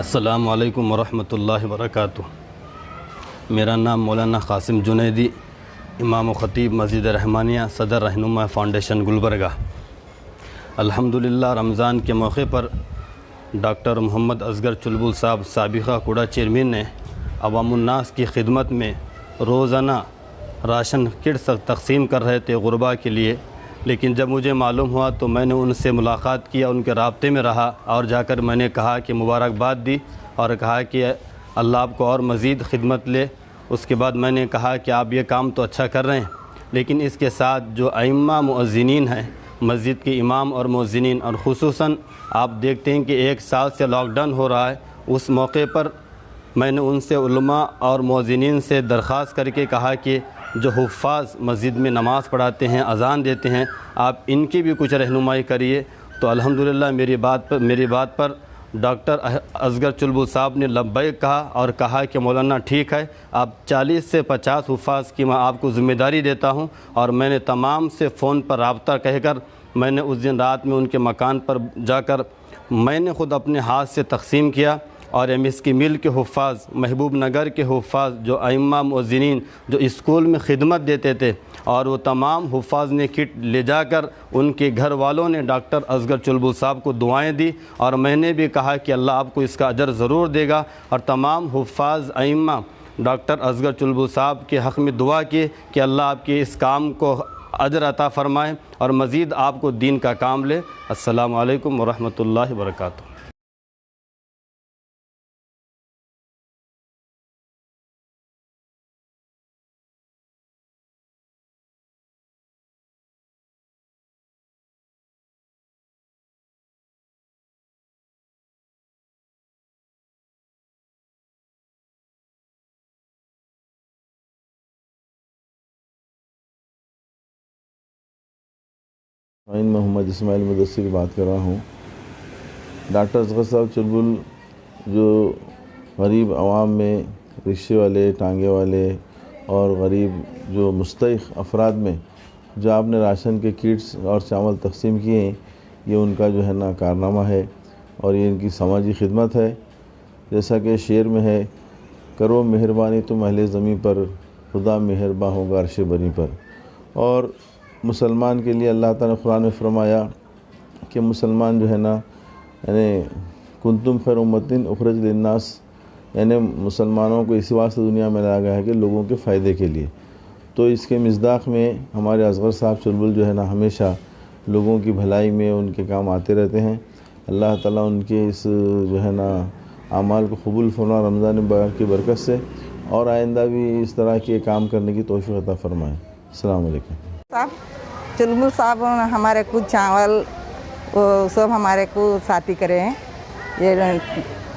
अस्सलामु अलैकुम वरहमतुल्लाहि वबरकातुह। मेरा नाम मौलाना क़ासिम जुनैदी, इमाम व ख़तीब मस्जिद रहमानिया, सदर रहनुमा फ़ाउंडेशन गुलबर्गा। अल्हम्दुलिल्लाह रमज़ान के मौके पर डॉक्टर मोहम्मद असगर चुलबुल साहब साबिक़ा कूड़ा चेयरमैन ने अवामुन्नास की खिदमत में रोज़ाना राशन किट्स तक़सीम कर रहे थे गुरबा के लिए। लेकिन जब मुझे मालूम हुआ तो मैंने उनसे मुलाक़ात किया, उनके राब्ते में रहा और जाकर मैंने कहा कि मुबारकबाद दी और कहा कि अल्लाह आपको और मज़ीद खिदमत ले। उसके बाद मैंने कहा कि आप ये काम तो अच्छा कर रहे हैं, लेकिन इसके साथ जो अइम्मा मुअज़्ज़िनीन हैं, मस्जिद के इमाम और मुअज़्ज़िनीन, और ख़ुसूसन आप देखते हैं कि 1 साल से लॉकडाउन हो रहा है, उस मौके पर मैंने उनसे उलमा और मुअज़्ज़िनीन से दरख्वास्त करके कहा कि जो हुफ़्फ़ाज़ मस्जिद में नमाज़ पढ़ाते हैं, अज़ान देते हैं, आप इनकी भी कुछ रहनुमाई करिए। तो अल्हम्दुलिल्लाह मेरी बात पर डॉक्टर असगर चुलबुल साहब ने लब्बैक कहा और कहा कि मौलाना ठीक है, आप 40 से 50 हुफ़्फ़ाज़ की मैं आपको ज़िम्मेदारी देता हूं। और मैंने तमाम से फ़ोन पर राब्ता कहकर मैंने उस दिन रात में उनके मकान पर जाकर मैंने ख़ुद अपने हाथ से तक़सीम किया। और MSK मिल के हुफ़्फ़ाज़, महबूब नगर के हुफ़्फ़ाज़, जो अइम्मा मुअज़्ज़िनीन जो स्कूल में खिदमत देते थे, और वो तमाम हुफ़्फ़ाज़ ने किट ले जाकर उनके घर वालों ने डॉक्टर असगर चुलबुल साहब को दुआएं दी। और मैंने भी कहा कि अल्लाह आपको इसका अजर ज़रूर देगा। और तमाम हुफ़्फ़ाज़ अइम्मा डॉक्टर असगर चुलबुल साहब के हक़ में दुआ की कि अल्लाह आपके इस काम को अजर अता फ़रमाए और मज़ीद आपको दीन का काम ले। अस्सलामु अलैकुम वरहमतुल्लाहि वबरकातुहू। मैं मोहम्मद इस्माइल मुदस्सिर की बात कर रहा हूँ। डॉक्टर असगर साहब चुलबुल जो गरीब आवाम में रिक्शे वाले, टांगे वाले और गरीब जो मुस्तहिक़ अफराद में जो आपने राशन के किट्स और चावल तक़सीम किए हैं, ये उनका जो है ना कारनामा है और ये इनकी समाजी खिदमत है। जैसा कि शेर में है, करो मेहरबानी तुम अहले ज़मीं पर, खुदा मेहरबान होगा अर्श बरी पर। और मुसलमान के लिए अल्लाह ताला ने कुरान में फरमाया कि मुसलमान जो है ना, यानी कुंतुम खैर उम्मतिन उखरज लिन्नास, यानी मुसलमानों को इसी वास्ते दुनिया में लाया गया है कि लोगों के फ़ायदे के लिए। तो इसके मिज़दाक़ में हमारे असगर साहब चुलबुल जो है ना हमेशा लोगों की भलाई में उनके काम आते रहते हैं। अल्लाह ताला उनके इस जो है ना आमाल को कबूल फरमा रमज़ान मुबारक की बरकत से, और आइंदा भी इस तरह के काम करने की तौफ़ीक़ अता फ़रमाएँ। अस्सलामु अलैकुम। साहब चुलबुल साहब हमारे को चावल वो सब हमारे को साथी करे हैं। ये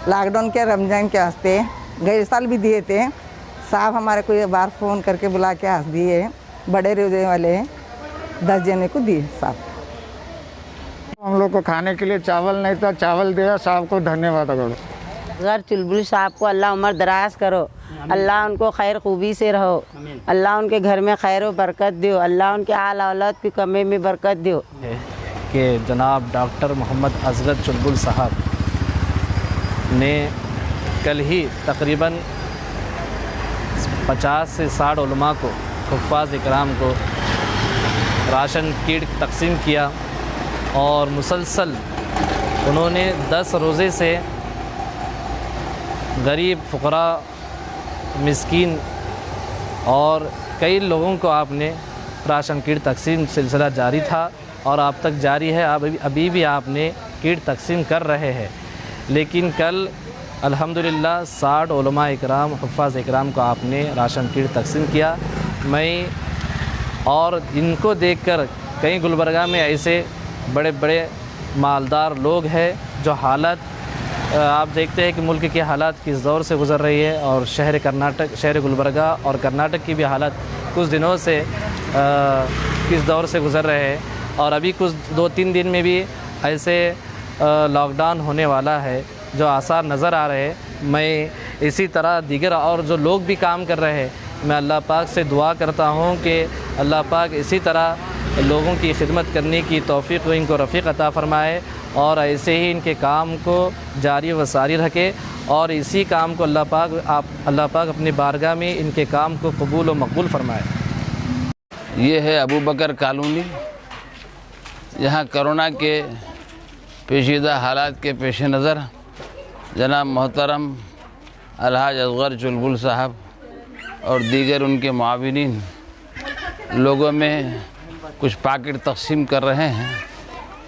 लॉकडाउन के रमज़ान के वास्ते गए साल भी दिए थे साहब, हमारे को ये बार फ़ोन करके बुला के हंस दिए। बड़े रोजे वाले 10 जने को दिए साहब। हम लोग को खाने के लिए चावल नहीं था, चावल दिया साहब को, धन्यवाद करो। असगर चुलबुल साहब को अल्लाह उम्र दराज करो, अल्लाह उनको खैर खूबी से रहो, अल्लाह उनके घर में खैर व बरकत दो, अल्लाह उनके आल औलाद की कमी में बरकत दो। कि जनाब डॉक्टर मोहम्मद असगर चुलबुल साहब ने कल ही तकरीबन 50 से 60 उलमा को, हुफ़्फ़ाज़ इकराम को राशन किट तक़सीम किया। और मुसलसल उन्होंने 10 रोज़े से गरीब, फ़ुक़रा, मिस्कीन और कई लोगों को आपने राशन किट तक़सीम सिलसिला जारी था और अब तक जारी है। अभी भी आपने किट तक़सीम कर रहे हैं। लेकिन कल अल्हम्दुलिल्लाह 60 उलमा इकराम, हुफ़्फ़ाज़ इकराम को आपने राशन किट तक़सीम किया। मैं और इनको देखकर कई गुलबर्गा में ऐसे बड़े बड़े मालदार लोग हैं जो हालत आप देखते हैं कि मुल्क की हालात किस दौर से गुज़र रही है, और शहर गुलबर्गा और कर्नाटक की भी हालत कुछ दिनों से किस दौर से गुज़र रहे हैं। और अभी कुछ 2-3 दिन में भी ऐसे लॉकडाउन होने वाला है जो आसार नज़र आ रहे हैं। मैं इसी तरह दीगर और जो लोग भी काम कर रहे हैं, मैं अल्लाह पाक से दुआ करता हूँ कि अल्लाह पाक इसी तरह लोगों की खिदमत करने की तौफ़ीक़ इनको रफ़ीक़ अता फ़रमाए और ऐसे ही इनके काम को जारी व सारी रखे और इसी काम को अल्लाह पाक अपनी बारगाह में इनके काम को कबूल व मकबूल फरमाए। ये है अबू बकर कॉलोनी। यहाँ कोरोना के पेचीदा हालात के पेश नज़र जनाब मोहतरम अलहाज असगर चुलबुल साहब और दीगर उनके मुआविनीन लोगों में कुछ पाकिट तकसीम कर रहे हैं।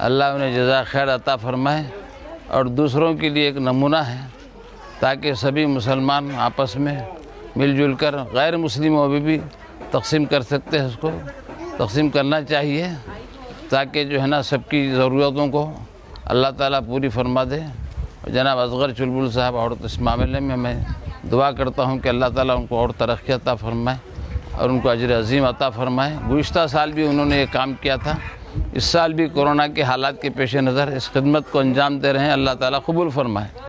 अल्लाह उन्हें जज़ा खैर अता फरमाए और दूसरों के लिए एक नमूना है ताकि सभी मुसलमान आपस में मिलजुल कर गैर मुस्लिमों में भी तकसीम कर सकते हैं। उसको तकसीम करना चाहिए ताकि जो है ना सबकी ज़रूरतों को अल्लाह ताला पूरी फरमा दे। जनाब असगर चुलबुल साहब और इस मामले में मैं दुआ करता हूँ कि अल्लाह ताला उनको और तरक्की अता फरमाए और उनको अजर अज़ीम अता फरमाए। गुज़िश्ता साल भी उन्होंने ये काम किया था, इस साल भी कोरोना के हालात के पेश नज़र इस खिदमत को अंजाम दे रहे हैं। अल्लाह ताला कबूल फरमाए।